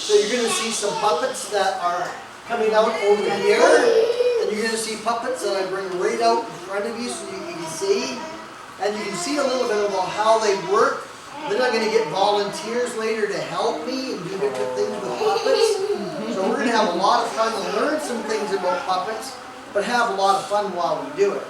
So you're going to see some puppets that are coming out over here, and you're going to see puppets that I bring right out in front of you so you can see. And you can see a little bit about how they work. Then I'm going to get volunteers later to help me and do different things with puppets. So we're going to have a lot of fun and learn some things about puppets, but have a lot of fun while we do it.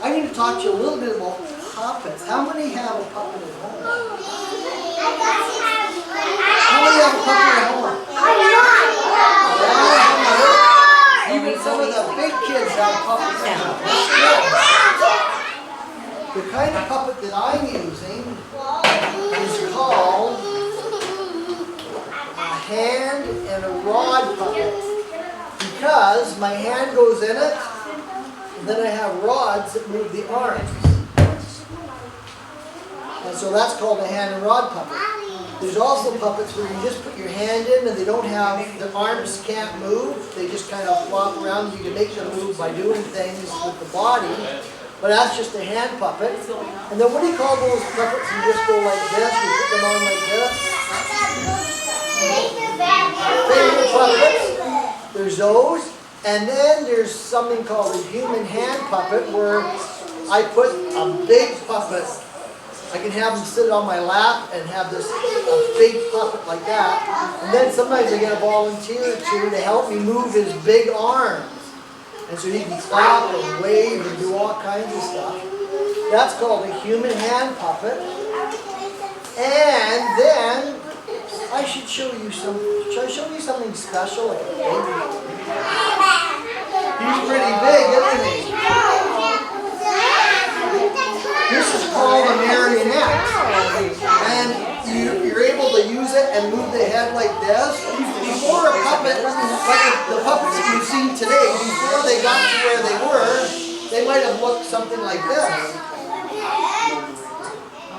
I need to talk to you a little bit about puppets. How many have a puppet at home? How many have a puppet at home? Yeah. Even some of the big kids have puppets at home. The kind of puppet that I'm using is called a hand and a rod puppet. Because my hand goes in it, and then I have rods that move the arms. And so that's called a hand and rod puppet. There's also puppets where you just put your hand in and they don't have, the arms can't move. They just kind of flop around. You can make them move by doing things with the body. But that's just a hand puppet. And then what do you call those puppets? You just go like this, you put them on like this. Finger puppets. There's those. And then there's something called a human hand puppet where I put a big puppet. I can have him sit on my lap and have this a big puppet like that. And then sometimes I get a volunteer or two to help me move his big arms. And so he can clap and wave and do all kinds of stuff. That's called a human hand puppet. And then I should show you some. Should I show you something special? Like a baby? He's pretty big, isn't he? This is called a marionette. And you're able to use it and move the head like this. Before a puppet, like the puppets that you've seen today, before they got to where they were, they might have looked something like this.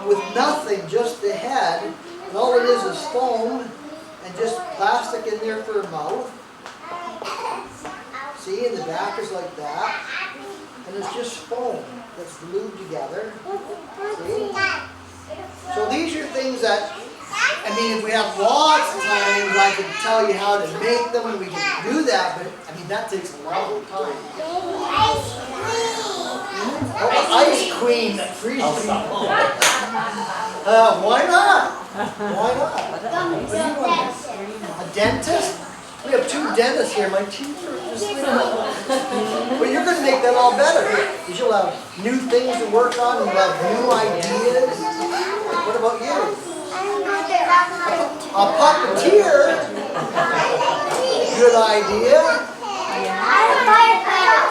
With nothing, just the head. And all it is foam and just plastic in there for a mouth. See, and the back is like that. And it's just foam that's glued together. See? So these are things that, I mean, if we have lots of times, I could tell you how to make them and we can do that, but I mean, that takes a long time. Ice Queen that freezes people. Why not? Why not? A dentist? We have two dentists here. My teeth are just like that. But you're going to make that all better. Because you'll have new things to work on and you'll have new ideas. What about you? A puppeteer? Good idea.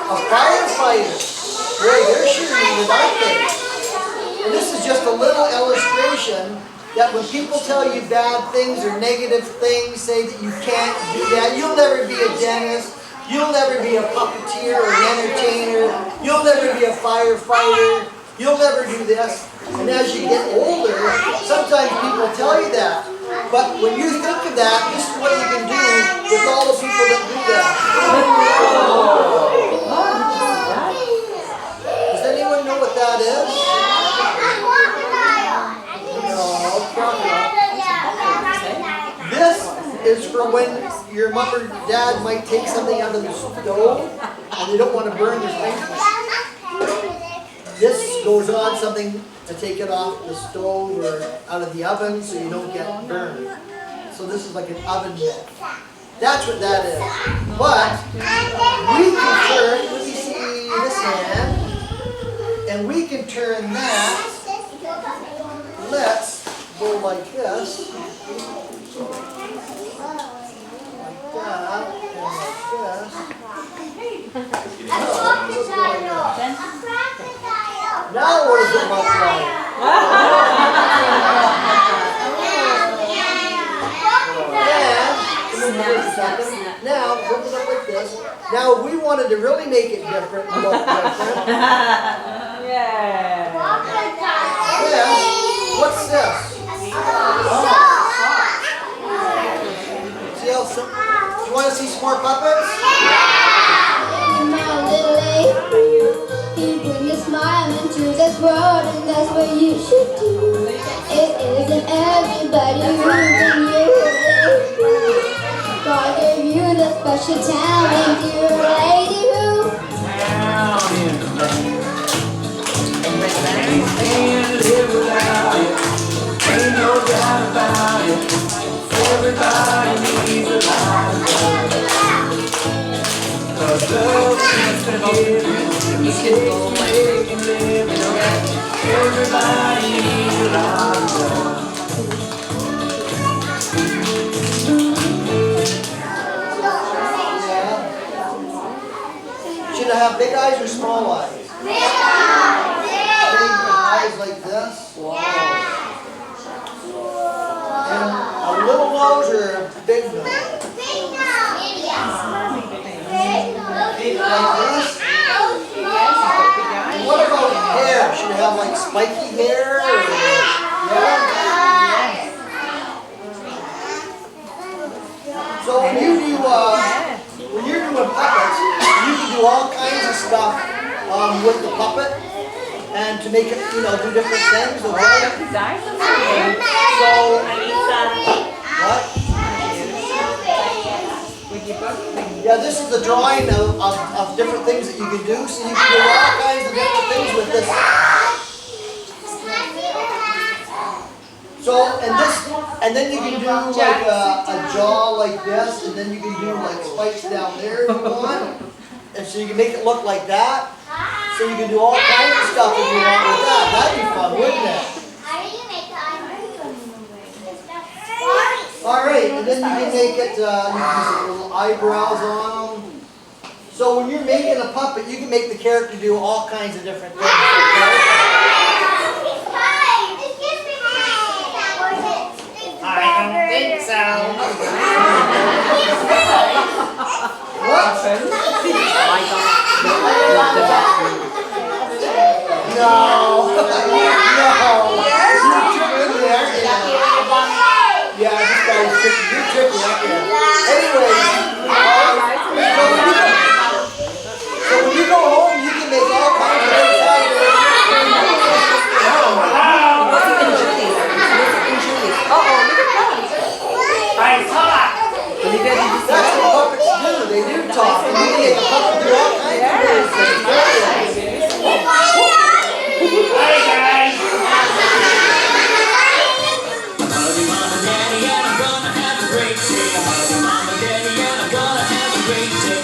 A firefighter. Boy, they're sure needed, aren't they? And this is just a little illustration that when people tell you bad things or negative things, say that you can't do that, you'll never be a dentist, You'll never be a puppeteer or an entertainer. You'll never be a firefighter. You'll never do this. And as you get older, sometimes people tell you that. But when you think of that, this is what you can do with all the people that do that. Does anyone know what that is? No, crocodile. This is for when your mom or dad might take something out of the stove and they don't want to burn their fingers. This goes on something to take it off the stove or out of the oven so you don't get burned. So this is like an oven mitt. That's what that is. But we can turn, let me see this hand, and we can turn that. Let's go like this. Like that, and like this. Now what does it look like? Now, hold it up like this. Now, if we wanted to really make it different, look different. Yeah. What's this? See how simple? You want to see some more puppets? Smile into this world, and that's what you should do. It isn't everybody who can you. God gave you the special talent. You're a lady who. Can't live without you. Ain't no doubt about it. Everybody needs a lot of love. 'Cause love is forgiving. Everybody needs a lot of love. Should I have big eyes or small eyes? Big eyes like this. And a little nose or a big nose? Like this. What about hair? Should it have like spiky hair? Or, yeah? So when you do, when you're doing puppets, you can do all kinds of stuff with the puppet, and to make it, do different things. Okay? So, what? Yeah, this is the drawing of different things that you can do. So you can do all kinds of different things with this. So, and then you can do like a jaw like this, and then you can do like spikes down there if you want. And so you can make it look like that. So you can do all kinds of stuff if you want with that. That'd be fun, wouldn't it? Alright, and then you can make it, you can put little eyebrows on them. So when you're making a puppet, you can make the character do all kinds of different things. I don't think so. What? No. Yeah, this guy's tricky. You're tricky, aren't you? Anyways, so when you go home, you can make all kinds of things out of it. That's what puppets do. They do talk. And you can make a puppet do all kinds of things. Hey guys!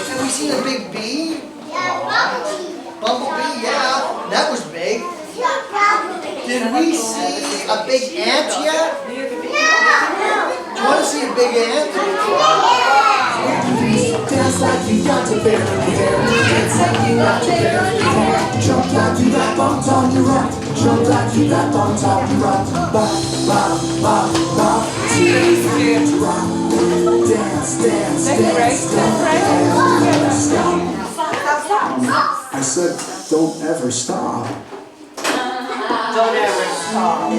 Have we seen a big bee? Bumblebee, yeah. That was big. Did we see a big ant yet? Do you want to see a big ant? Dance like you got to bear dance like you got to bear jump like you got bumped on your rock, jump like you got bumped on your rock, bop, bop, bop, bop, tears, rock. dance, dance, dance, I said, don't ever stop. Don't ever stop.